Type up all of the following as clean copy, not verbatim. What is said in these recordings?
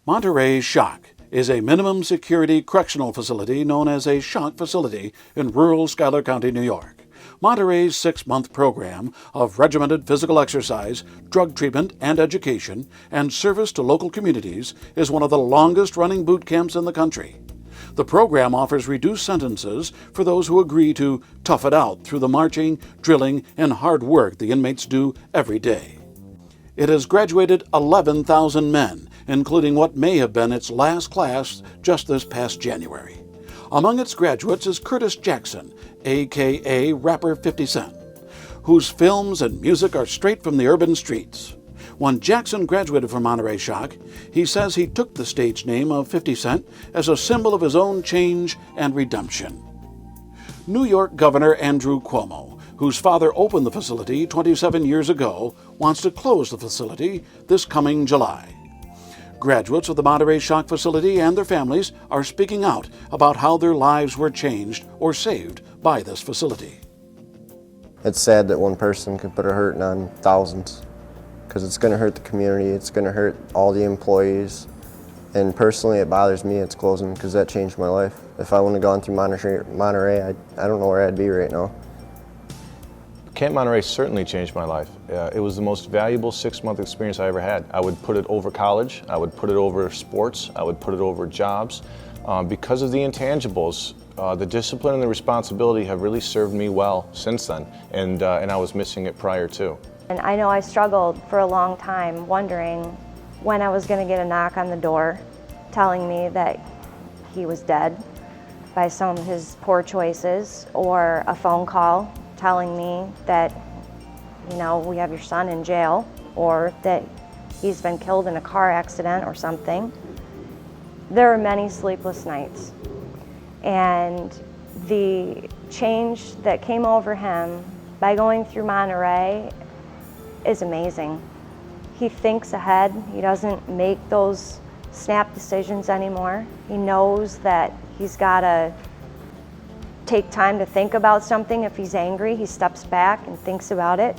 Monterey Shock is a minimum security correctional facility known as a shock facility in rural Schuyler County, New York. Monterey's 6-month program of regimented physical exercise, drug treatment and education, and service to local communities is one of the longest-running boot camps in the country. The program offers reduced sentences for those who agree to tough it out through the marching, drilling, and hard work the inmates do every day. It has graduated 11,000 men, including what may have been its last class just this past January. Among its graduates is Curtis Jackson, a.k.a. rapper 50 Cent, whose films and music are straight from the urban streets. When Jackson graduated from Monterey Shock, he says he took the stage name of 50 Cent as a symbol of his own change and redemption. New York Governor Andrew Cuomo, whose father opened the facility 27 years ago, wants to close the facility this coming July. Graduates of the Monterey Shock facility and their families are speaking out about how their lives were changed or saved by this facility. It's sad that one person could put a hurting on thousands, because it's going to hurt the community, it's going to hurt all the employees, and personally it bothers me it's closing because that changed my life. If I wouldn't have gone through Monterey, I don't know where I'd be right now. Camp Monterey certainly changed my life. It was the most valuable 6-month experience I ever had. I would put it over college, I would put it over sports, I would put it over jobs. Because of the intangibles, the discipline and the responsibility have really served me well since then, and I was missing it prior to. And I know I struggled for a long time wondering when I was going to get a knock on the door telling me that he was dead by some of his poor choices, or a phone call telling me that, you know, we have your son in jail, or that he's been killed in a car accident or something. There were many sleepless nights. And the change that came over him by going through Monterey is amazing. He thinks ahead. He doesn't make those snap decisions anymore. He knows that he's got to take time to think about something. If he's angry, he steps back and thinks about it.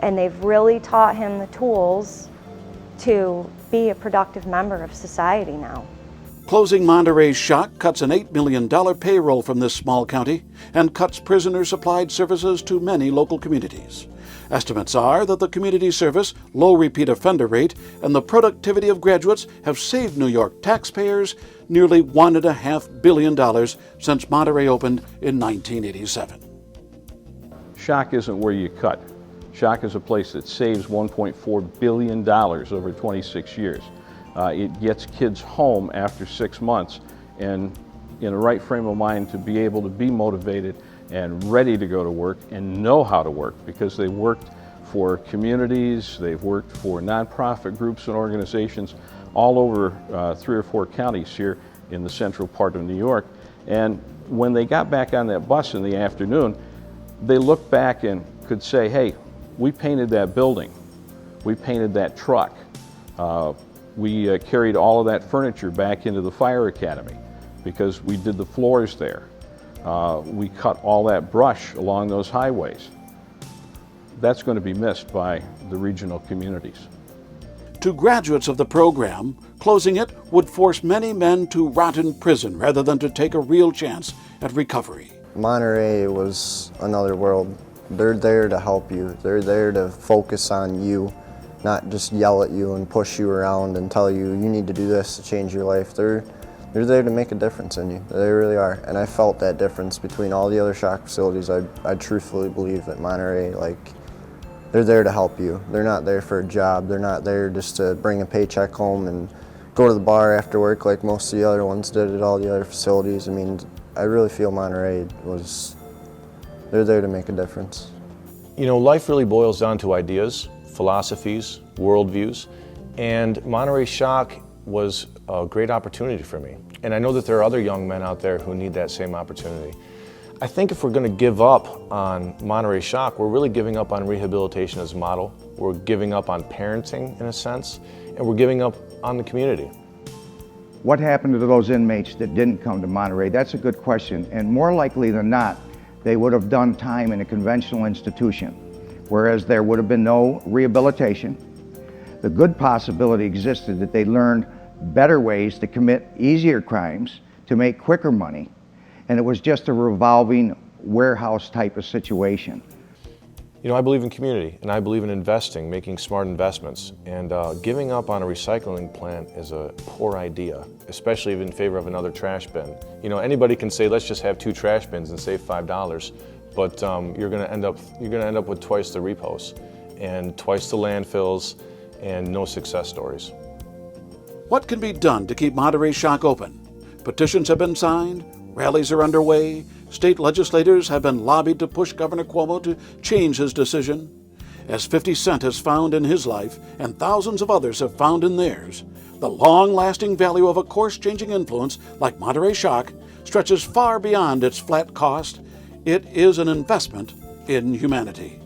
And they've really taught him the tools to be a productive member of society now. Closing Monterey Shock cuts an $8 million payroll from this small county and cuts prisoner-supplied services to many local communities. Estimates are that the community service, low repeat offender rate, and the productivity of graduates have saved New York taxpayers nearly $1.5 billion since Monterey opened in 1987. Shock isn't where you cut. Shock is a place that saves $1.4 billion over 26 years. It gets kids home after 6 months and in the right frame of mind to be able to be motivated and ready to go to work and know how to work, because they worked for communities, they've worked for nonprofit groups and organizations all over 3 or 4 counties here in the central part of New York. And when they got back on that bus in the afternoon, they looked back and could say, hey, we painted that building, we painted that truck, we carried all of that furniture back into the fire academy because we did the floors there. We cut all that brush along those highways. That's going to be missed by the regional communities. To graduates of the program, closing it would force many men to rot in prison rather than to take a real chance at recovery. Monterey was another world. They're there to help you. They're there to focus on you, not just yell at you and push you around and tell you you need to do this to change your life. They're there to make a difference in you. They really are. And I felt that difference between all the other shock facilities. I truthfully believe that Monterey, they're there to help you. They're not there for a job. They're not there just to bring a paycheck home and go to the bar after work like most of the other ones did at all the other facilities. I mean, I really feel Monterey they're there to make a difference. You know, life really boils down to ideas, philosophies, worldviews, and Monterey Shock was a great opportunity for me. And I know that there are other young men out there who need that same opportunity. I think if we're going to give up on Monterey Shock, we're really giving up on rehabilitation as a model, we're giving up on parenting in a sense, and we're giving up on the community. What happened to those inmates that didn't come to Monterey? That's a good question. And more likely than not, they would have done time in a conventional institution, whereas there would have been no rehabilitation. The good possibility existed that they learned better ways to commit easier crimes, to make quicker money, and it was just a revolving warehouse type of situation. You know, I believe in community, and I believe in investing, making smart investments, and giving up on a recycling plant is a poor idea, especially in favor of another trash bin. You know, anybody can say, let's just have 2 trash bins and save $5, but you're going to end up with twice the repos, and twice the landfills, and no success stories. What can be done to keep Monterey Shock open? Petitions have been signed, rallies are underway, state legislators have been lobbied to push Governor Cuomo to change his decision. As 50 Cent has found in his life, and thousands of others have found in theirs, the long-lasting value of a course-changing influence like Monterey Shock stretches far beyond its flat cost. It is an investment in humanity.